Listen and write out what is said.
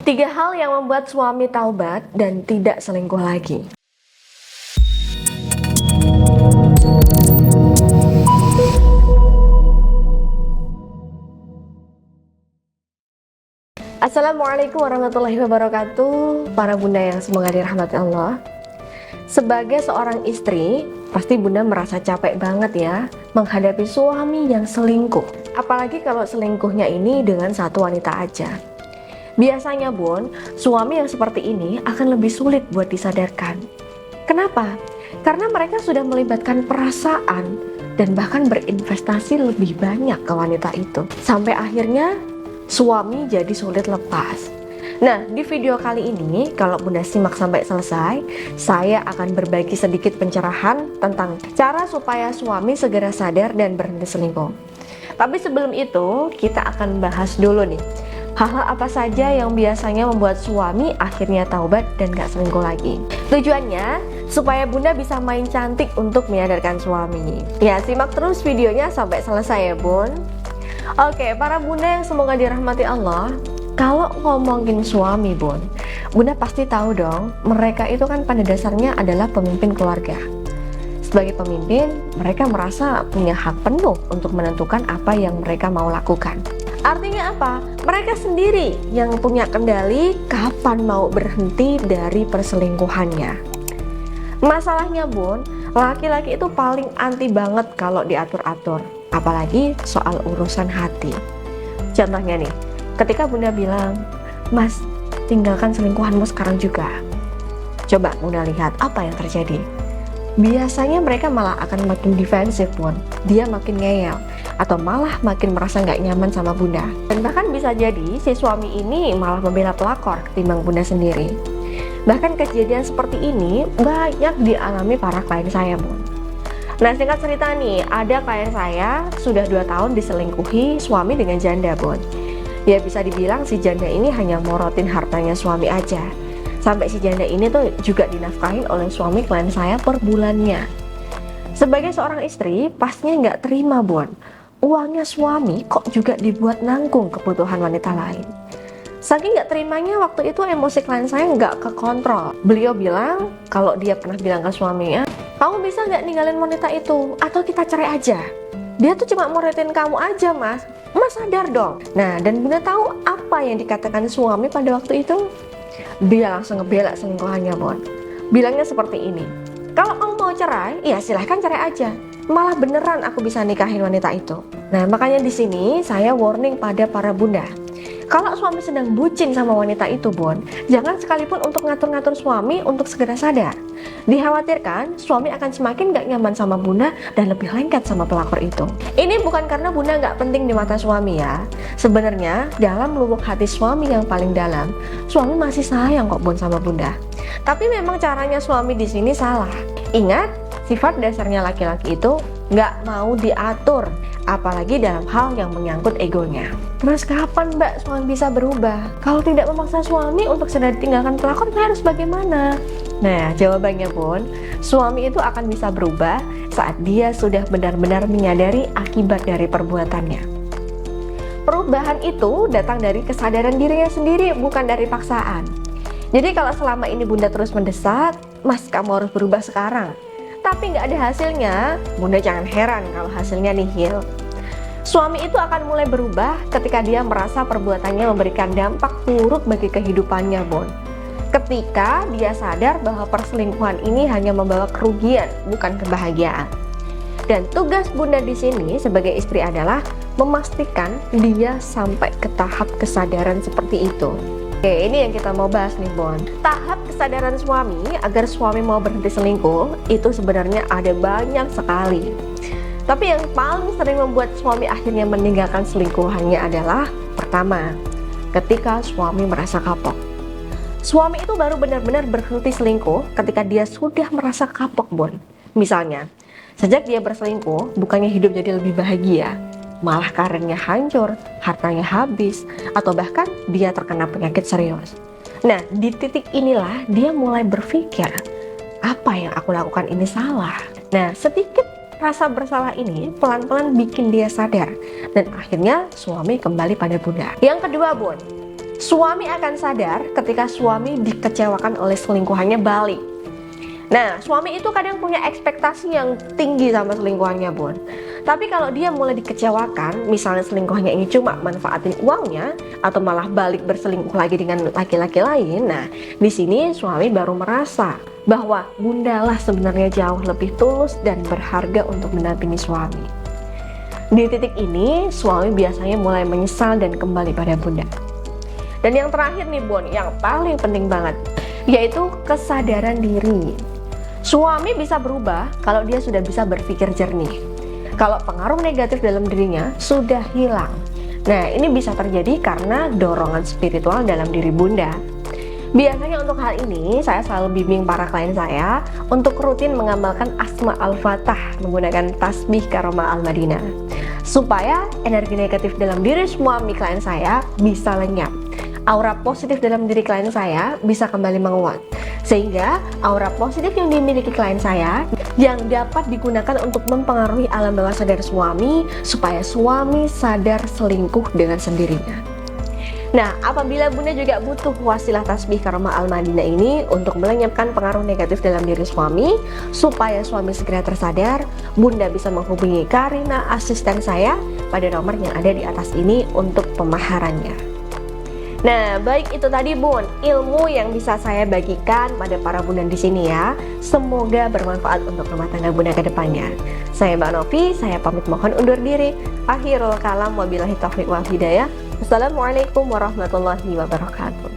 Tiga hal yang membuat suami taubat dan tidak selingkuh lagi. Assalamualaikum warahmatullahi wabarakatuh. Para bunda yang semoga dirahmati Allah. Sebagai seorang istri, pasti bunda merasa capek banget ya menghadapi suami yang selingkuh. Apalagi kalau selingkuhnya ini dengan satu wanita aja. Biasanya bun, suami yang seperti ini akan lebih sulit buat disadarkan. Kenapa? Karena mereka sudah melibatkan perasaan dan bahkan berinvestasi lebih banyak ke wanita itu. Sampai akhirnya suami jadi sulit lepas. Nah, di video kali ini, kalau bunda simak sampai selesai, saya akan berbagi sedikit pencerahan tentang cara supaya suami segera sadar dan berhenti selingkuh. Tapi sebelum itu, kita akan bahas dulu nih, hal-hal apa saja yang biasanya membuat suami akhirnya taubat dan gak selingkuh lagi. Tujuannya, supaya bunda bisa main cantik untuk menyadarkan suami. Ya, simak terus videonya sampai selesai ya bun. Oke, para bunda yang semoga dirahmati Allah, kalau ngomongin suami bun, bunda pasti tahu dong, mereka itu kan pada dasarnya adalah pemimpin keluarga. Sebagai pemimpin, mereka merasa punya hak penuh untuk menentukan apa yang mereka mau lakukan. Artinya apa? Mereka sendiri yang punya kendali kapan mau berhenti dari perselingkuhannya. Masalahnya bun, laki-laki itu paling anti banget kalau diatur-atur, apalagi soal urusan hati. Contohnya nih, ketika bunda bilang, "Mas, tinggalkan selingkuhanmu sekarang juga." Coba bunda lihat apa yang terjadi. Biasanya mereka malah akan makin defensif pun, dia makin ngeyel, atau malah makin merasa nggak nyaman sama bunda. Dan bahkan bisa jadi si suami ini malah membela pelakor ketimbang bunda sendiri. Bahkan kejadian seperti ini banyak dialami para klien saya bun. Nah, singkat cerita nih, ada klien saya sudah 2 tahun diselingkuhi suami dengan janda bun. Ya bisa dibilang si janda ini hanya morotin hartanya suami aja. Sampai si janda ini tuh juga dinafkahin oleh suami klien saya per bulannya. Sebagai seorang istri, pastinya nggak terima bun, uangnya suami kok juga dibuat nanggung kebutuhan wanita lain. Saking nggak terimanya, waktu itu emosi klien saya nggak kekontrol. Beliau bilang kalau dia pernah bilang ke suaminya, "Kamu bisa nggak ninggalin wanita itu? Atau kita cerai aja? Dia tuh cuma morotin kamu aja mas. Mas sadar dong." Nah, dan bunda tahu apa yang dikatakan suami pada waktu itu? Dia langsung ngebela selingkuhannya bun. Bilangnya seperti ini, "Kalau kamu mau cerai, ya silahkan cerai aja. Malah beneran aku bisa nikahin wanita itu." Nah, makanya di sini saya warning pada para bunda. Kalau suami sedang bucin sama wanita itu bun, jangan sekalipun untuk ngatur-ngatur suami untuk segera sadar. Dikhawatirkan suami akan semakin gak nyaman sama bunda dan lebih lengket sama pelakor itu. Ini bukan karena bunda gak penting di mata suami ya. Sebenarnya dalam lubuk hati suami yang paling dalam, suami masih sayang kok bun sama bunda. Tapi memang caranya suami di sini salah. Ingat, sifat dasarnya laki-laki itu nggak mau diatur, apalagi dalam hal yang menyangkut egonya. Terus kapan mbak suami bisa berubah? Kalau tidak memaksa suami untuk segera ditinggalkan pelakor, saya harus bagaimana? Nah, jawabannya pun, suami itu akan bisa berubah saat dia sudah benar-benar menyadari akibat dari perbuatannya. Perubahan itu datang dari kesadaran dirinya sendiri, bukan dari paksaan. Jadi kalau selama ini bunda terus mendesak, "Mas, kamu harus berubah sekarang," tapi nggak ada hasilnya, bunda jangan heran kalau hasilnya nihil. Suami itu akan mulai berubah ketika dia merasa perbuatannya memberikan dampak buruk bagi kehidupannya bun. Ketika dia sadar bahwa perselingkuhan ini hanya membawa kerugian, bukan kebahagiaan. Dan tugas bunda di sini sebagai istri adalah memastikan dia sampai ke tahap kesadaran seperti itu. Oke, ini yang kita mau bahas nih Bon. Tahap kesadaran suami agar suami mau berhenti selingkuh itu sebenarnya ada banyak sekali. Tapi yang paling sering membuat suami akhirnya meninggalkan selingkuhannya adalah pertama, ketika suami merasa kapok. Suami itu baru benar-benar berhenti selingkuh ketika dia sudah merasa kapok Bon. Misalnya, sejak dia berselingkuh, bukannya hidup jadi lebih bahagia, malah karirnya hancur, hartanya habis, atau bahkan dia terkena penyakit serius. Nah, di titik inilah dia mulai berpikir, apa yang aku lakukan ini salah. Nah, sedikit rasa bersalah ini pelan-pelan bikin dia sadar, dan akhirnya suami kembali pada bunda. Yang kedua Bun, Suami akan sadar ketika suami dikecewakan oleh selingkuhannya balik. Nah, suami itu kadang punya ekspektasi yang tinggi sama selingkuhannya, Bun. Tapi kalau dia mulai dikecewakan, misalnya selingkuhannya ini cuma manfaatin uangnya atau malah balik berselingkuh lagi dengan laki-laki lain, nah di sini suami baru merasa bahwa bundalah sebenarnya jauh lebih tulus dan berharga untuk mendampingi suami. Di titik ini, suami biasanya mulai menyesal dan kembali pada bunda. Dan yang terakhir nih, Bun, yang paling penting banget, yaitu kesadaran diri. Suami bisa berubah kalau dia sudah bisa berpikir jernih, kalau pengaruh negatif dalam dirinya sudah hilang. Nah, ini bisa terjadi karena dorongan spiritual dalam diri bunda. Biasanya untuk hal ini, saya selalu bimbing para klien saya untuk rutin mengamalkan Asma Al-Fatah menggunakan tasbih Karomah Al-Madinah, supaya energi negatif dalam diri suami klien saya bisa lenyap. Aura positif dalam diri klien saya bisa kembali menguat, sehingga aura positif yang dimiliki klien saya yang dapat digunakan untuk mempengaruhi alam bawah sadar suami supaya suami sadar selingkuh dengan sendirinya. Nah, apabila bunda juga butuh wasilah tasbih Karomah Al-Madinah ini untuk melenyapkan pengaruh negatif dalam diri suami supaya suami segera tersadar, bunda bisa menghubungi Karina, asisten saya, pada nomor yang ada di atas ini untuk pemaharannya. Nah, baik itu tadi, Bun, ilmu yang bisa saya bagikan pada para bunda di sini ya. Semoga bermanfaat untuk rumah tangga bunda ke depannya. Saya Mbak Novi, saya pamit mohon undur diri. Akhirul kalam, wabillahi taufiq wal hidayah. Assalamualaikum warahmatullahi wabarakatuh.